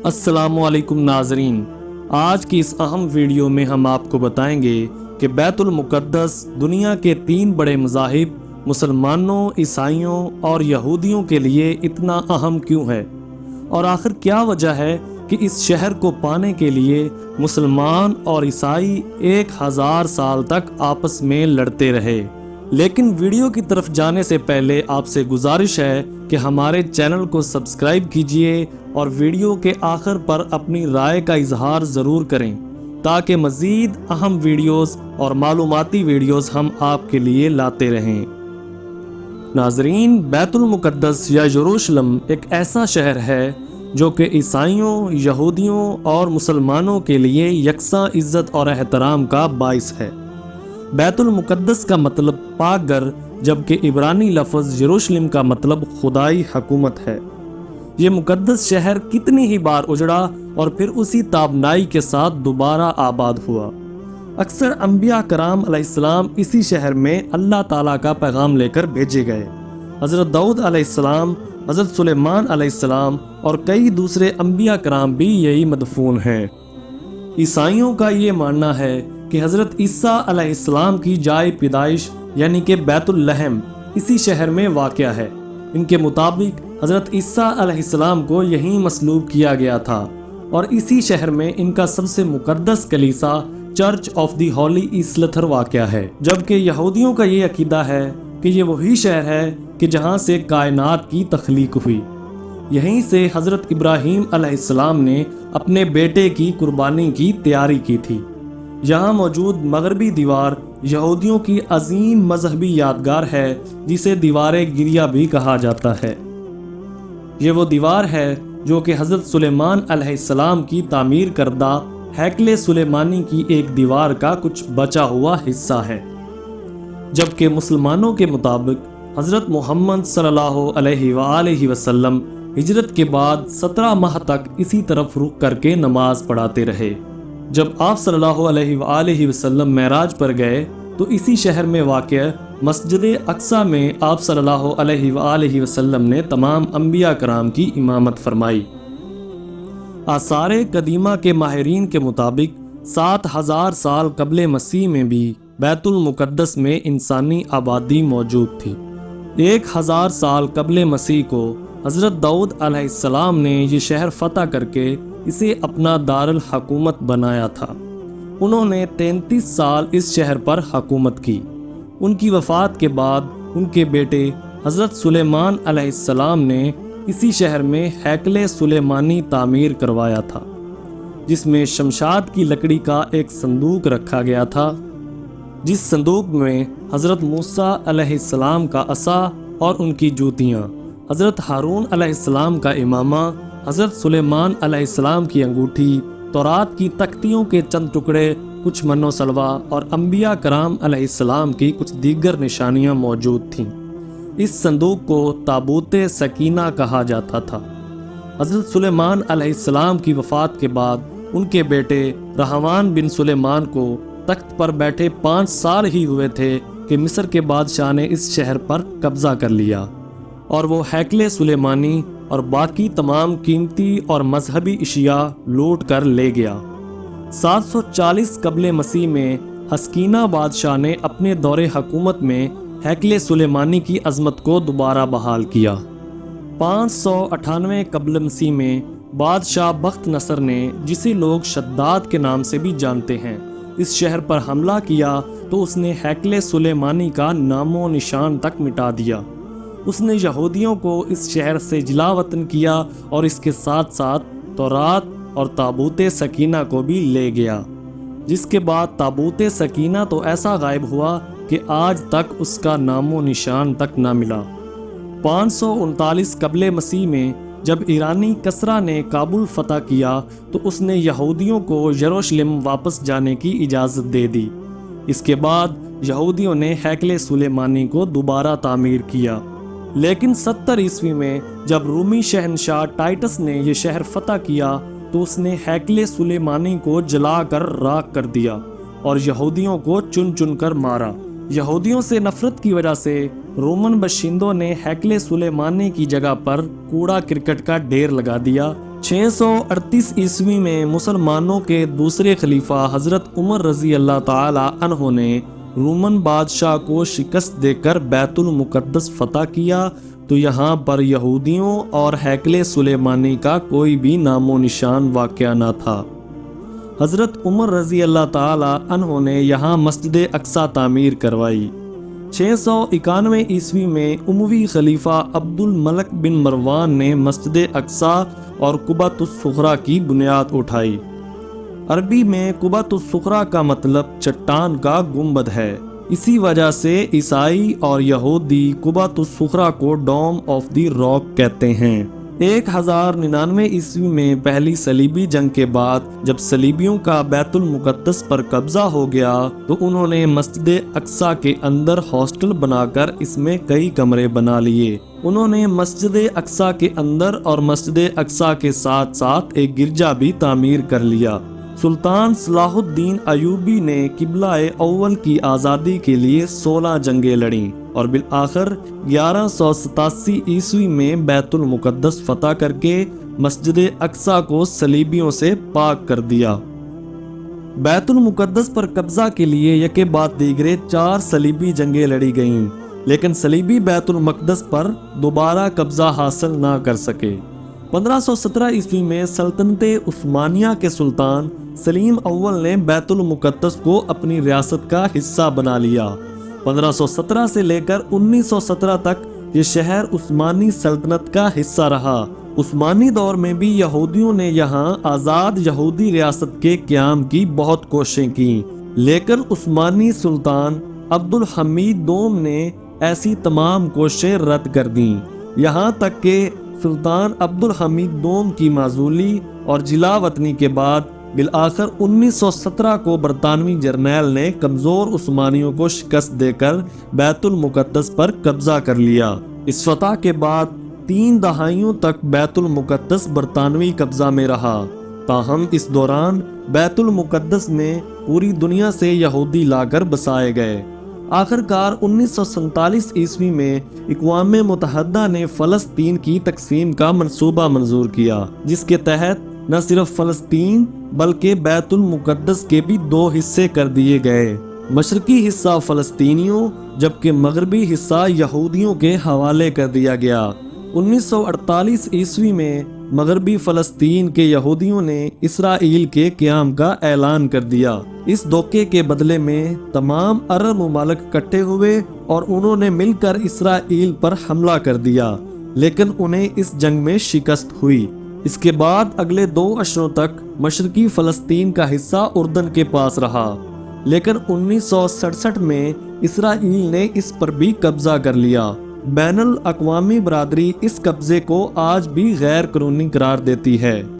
السلام علیکم ناظرین، آج کی اس اہم ویڈیو میں ہم آپ کو بتائیں گے کہ بیت المقدس دنیا کے 3 بڑے مذاہب مسلمانوں، عیسائیوں اور یہودیوں کے لیے اتنا اہم کیوں ہے، اور آخر کیا وجہ ہے کہ اس شہر کو پانے کے لیے مسلمان اور عیسائی 1000 سال تک آپس میں لڑتے رہے۔ لیکن ویڈیو کی طرف جانے سے پہلے آپ سے گزارش ہے کہ ہمارے چینل کو سبسکرائب کیجئے اور ویڈیو کے آخر پر اپنی رائے کا اظہار ضرور کریں تاکہ مزید اہم ویڈیوز اور معلوماتی ویڈیوز ہم آپ کے لیے لاتے رہیں۔ ناظرین، بیت المقدس یا یروشلم ایک ایسا شہر ہے جو کہ عیسائیوں، یہودیوں اور مسلمانوں کے لیے یکساں عزت اور احترام کا باعث ہے۔ بیت المقدس کا مطلب پاک گھر، جبکہ عبرانی لفظ یروشلم کا مطلب خدائی حکومت ہے۔ یہ مقدس شہر کتنی ہی بار اجڑا اور پھر اسی تابنائی کے ساتھ دوبارہ آباد ہوا۔ اکثر انبیاء کرام علیہ السلام اسی شہر میں اللہ تعالیٰ کا پیغام لے کر بھیجے گئے۔ حضرت داؤد علیہ السلام، حضرت سلیمان علیہ السلام اور کئی دوسرے انبیاء کرام بھی یہی مدفون ہیں۔ عیسائیوں کا یہ ماننا ہے کہ حضرت عیسیٰ علیہ السلام کی جائے پیدائش یعنی کہ بیت اللحم اسی شہر میں واقع ہے۔ ان کے مطابق حضرت عیسیٰ علیہ السلام کو یہیں مصلوب کیا گیا تھا اور اسی شہر میں ان کا سب سے مقدس کلیسا چرچ آف دی ہولی ایسلتھر واقع ہے، جبکہ یہودیوں کا یہ عقیدہ ہے کہ یہ وہی شہر ہے کہ جہاں سے کائنات کی تخلیق ہوئی۔ یہیں سے حضرت ابراہیم علیہ السلام نے اپنے بیٹے کی قربانی کی تیاری کی تھی۔ یہاں موجود مغربی دیوار یہودیوں کی عظیم مذہبی یادگار ہے جسے دیوار گریہ بھی کہا جاتا ہے۔ یہ وہ دیوار ہے جو کہ حضرت سلیمان علیہ السلام کی تعمیر کردہ ہیکل سلیمانی کی ایک دیوار کا کچھ بچا ہوا حصہ ہے، جبکہ مسلمانوں کے مطابق حضرت محمد صلی اللہ علیہ وآلہ وسلم ہجرت کے بعد 17 ماہ تک اسی طرف رخ کر کے نماز پڑھاتے رہے۔ جب آپ صلی اللہ علیہ وآلہ وسلم معراج پر گئے تو اسی شہر میں واقع مسجد اقصی میں آپ صلی اللہ علیہ وآلہ وسلم نے تمام انبیاء کرام کی امامت فرمائی۔ آثار قدیمہ کے ماہرین کے مطابق 7000 سال قبل مسیح میں بھی بیت المقدس میں انسانی آبادی موجود تھی۔ 1000 سال قبل مسیح کو حضرت داؤد علیہ السلام نے یہ شہر فتح کر کے اسے اپنا دارالحکومت بنایا تھا۔ انہوں نے 33 سال اس شہر پر حکومت کی۔ ان کی وفات کے بعد ان کے بیٹے حضرت سلیمان علیہ السلام نے اسی شہر میں ہیکل سلیمانی تعمیر کروایا تھا، جس میں شمشاد کی لکڑی کا ایک صندوق رکھا گیا تھا، جس صندوق میں حضرت موسیٰ علیہ السلام کا عصا اور ان کی جوتیاں، حضرت ہارون علیہ السلام کا امامہ، حضرت سلیمان علیہ السلام کی انگوٹھی، تورات کی تختیوں کے چند ٹکڑے، کچھ من و سلوہ اور انبیاء کرام علیہ السلام کی کچھ دیگر نشانیاں موجود تھیں۔ اس صندوق کو تابوت سکینہ کہا جاتا تھا۔ حضرت سلیمان علیہ السلام کی وفات کے بعد ان کے بیٹے رحمان بن سلیمان کو تخت پر بیٹھے 5 سال ہی ہوئے تھے کہ مصر کے بادشاہ نے اس شہر پر قبضہ کر لیا اور وہ ہیکل سلیمانی اور باقی تمام قیمتی اور مذہبی اشیاء لوٹ کر لے گیا۔ 740 قبل مسیح میں حسکینہ بادشاہ نے اپنے دور حکومت میں ہیکل سلیمانی کی عظمت کو دوبارہ بحال کیا۔ 598 قبل مسیح میں بادشاہ بخت نصر نے، جسے لوگ شداد کے نام سے بھی جانتے ہیں، اس شہر پر حملہ کیا تو اس نے ہیکل سلیمانی کا نام و نشان تک مٹا دیا۔ اس نے یہودیوں کو اس شہر سے جلا وطن کیا اور اس کے ساتھ ساتھ تورات اور تابوت سکینہ کو بھی لے گیا، جس کے بعد تابوت سکینہ تو ایسا غائب ہوا کہ آج تک اس کا نام و نشان تک نہ ملا۔ 539 قبل مسیح میں جب ایرانی کسریٰ نے کابل فتح کیا تو اس نے یہودیوں کو یروشلم واپس جانے کی اجازت دے دی۔ اس کے بعد یہودیوں نے ہیکل سلیمانی کو دوبارہ تعمیر کیا، لیکن 70 عیسوی میں جب رومی شہنشاہ ٹائٹس نے یہ شہر فتح کیا تو اس نے ہیکل سلیمانی کو جلا کر راکھ کر دیا اور یہودیوں کو چن چن کر مارا۔ یہودیوں سے نفرت کی وجہ سے رومن باشندوں نے ہیکل سلیمانی کی جگہ پر کوڑا کرکٹ کا ڈھیر لگا دیا 638 عیسوی میں مسلمانوں کے دوسرے خلیفہ حضرت عمر رضی اللہ تعالی عنہ نے رومن بادشاہ کو شکست دے کر بیت المقدس فتح کیا تو یہاں پر یہودیوں اور ہیکل سلیمانی کا کوئی بھی نام و نشان واقع نہ تھا۔ حضرت عمر رضی اللہ تعالی عنہ نے یہاں مسجد اقصی تعمیر کروائی۔ 691 عیسوی میں اموی خلیفہ عبد الملک بن مروان نے مسجد اقصی اور قبۃ الصغریٰ کی بنیاد اٹھائی۔ عربی میں قبۃ الصغریٰ کا مطلب چٹان کا گنبد ہے، اسی وجہ سے عیسائی اور یہودی قبۃ الصغریٰ کو ڈوم آف دی راک کہتے ہیں۔ 1099 عیسوی میں پہلی صلیبی جنگ کے بعد جب صلیبیوں کا بیت المقدس پر قبضہ ہو گیا تو انہوں نے مسجد اقصی کے اندر ہاسٹل بنا کر اس میں کئی کمرے بنا لیے۔ انہوں نے مسجد اقصی کے اندر اور مسجد اقصی کے ساتھ ساتھ ایک گرجا بھی تعمیر کر لیا۔ سلطان صلاح الدین ایوبی نے قبلہ اول کی آزادی کے لیے 16 جنگیں لڑیں اور بالآخر 1187 عیسوی میں بیت المقدس فتح کر کے مسجد اقصی کو صلیبیوں سے پاک کر دیا۔ بیت المقدس پر قبضہ کے لیے یکے بعد دیگرے 4 صلیبی جنگیں لڑی گئیں، لیکن صلیبی بیت المقدس پر دوبارہ قبضہ حاصل نہ کر سکے۔ 1517 عیسوی میں سلطنت عثمانیہ کے سلطان سلیم اول نے بیت المقدس کو اپنی ریاست کا حصہ بنا لیا۔ 1517 سے لے کر 1917 تک یہ شہر عثمانی سلطنت کا حصہ رہا۔ عثمانی دور میں بھی یہودیوں نے یہاں آزاد یہودی ریاست کے قیام کی بہت کوششیں کیں، لیکن عثمانی سلطان عبد الحمید دوم نے ایسی تمام کوششیں رد کر دیں، یہاں تک کہ سلطان عبد الحمید دوم کی معزولی اور جلا وطنی کے بعد بالآخر 1917 کو برطانوی جرنیل نے کمزور عثمانیوں کو شکست دے کر بیت المقدس پر قبضہ کر لیا۔ اس فتح کے بعد 3 دہائیوں تک بیت المقدس برطانوی قبضہ میں رہا، تاہم اس دوران بیت المقدس میں پوری دنیا سے یہودی لا کر بسائے گئے۔ آخرکار 1947 عیسوی میں اقوام متحدہ نے فلسطین کی تقسیم کا منصوبہ منظور کیا، جس کے تحت نہ صرف فلسطین بلکہ بیت المقدس کے بھی 2 حصے کر دیے گئے، مشرقی حصہ فلسطینیوں جبکہ مغربی حصہ یہودیوں کے حوالے کر دیا گیا۔ 1948 عیسوی میں مغربی فلسطین کے یہودیوں نے اسرائیل کے قیام کا اعلان کر دیا۔ اس دھوکے کے بدلے میں تمام عرب ممالک اکٹھے ہوئے اور انہوں نے مل کر اسرائیل پر حملہ کر دیا، لیکن انہیں اس جنگ میں شکست ہوئی۔ اس کے بعد اگلے 2 عشروں تک مشرقی فلسطین کا حصہ اردن کے پاس رہا، لیکن 1967 میں اسرائیل نے اس پر بھی قبضہ کر لیا۔ بین الاقوامی برادری اس قبضے کو آج بھی غیر قانونی قرار دیتی ہے۔